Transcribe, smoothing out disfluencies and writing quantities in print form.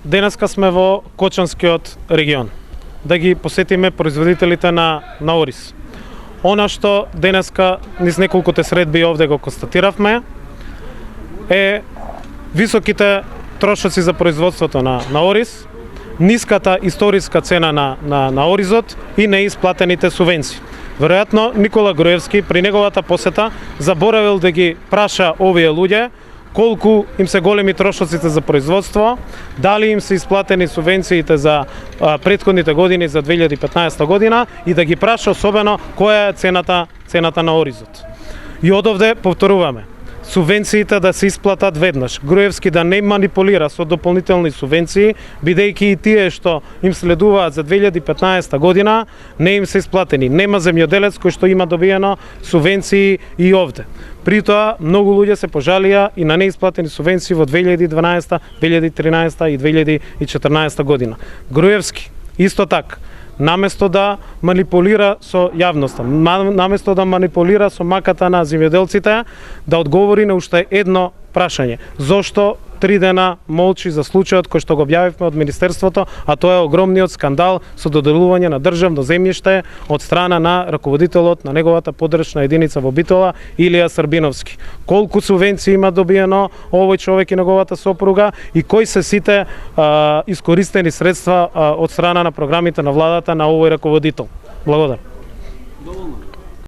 денеска сме во Кочанскиот регион. Да ги посетиме производителите на ориз. Она што денеска низ неколкуте средби овде го констатиравме е високите трошоци за производството на ориз, ниската историска цена на оризот и неисплатените субвенции. Веројатно Никола Груевски при неговата посета заборавил да ги праша овие луѓе колку им се големи трошоците за производство, дали им се исплатени субвенциите за претходните години за 2015 година и да ги праша особено која е цената на оризот. И одовде повторуваме, субвенциите да се исплатат веднаш. Груевски да не манипулира со дополнителни субвенции, бидејќи и тие што им следуваат за 2015 година не им се исплатени. Нема земјоделец кој што има добиено субвенции и овде. При тоа, многу луѓе се пожалија и на неисплатени субвенции во 2012, 2013 и 2014 година. Груевски, исто така, наместо да манипулира со јавноста, наместо да манипулира со маката на земјоделците, да одговори на уште едно прашање. Зошто 3 дена молчи за случајот кој што го објавивме од Министерството, а тоа е огромниот скандал со доделување на државно земјиште од страна на раководителот на неговата подрачна единица во Битола, Илија Србиновски. Колку субвенции има добиено овој човек и неговата сопруга и кои се сите искористени средства од страна на програмите на владата на овој раководител. Благодарам.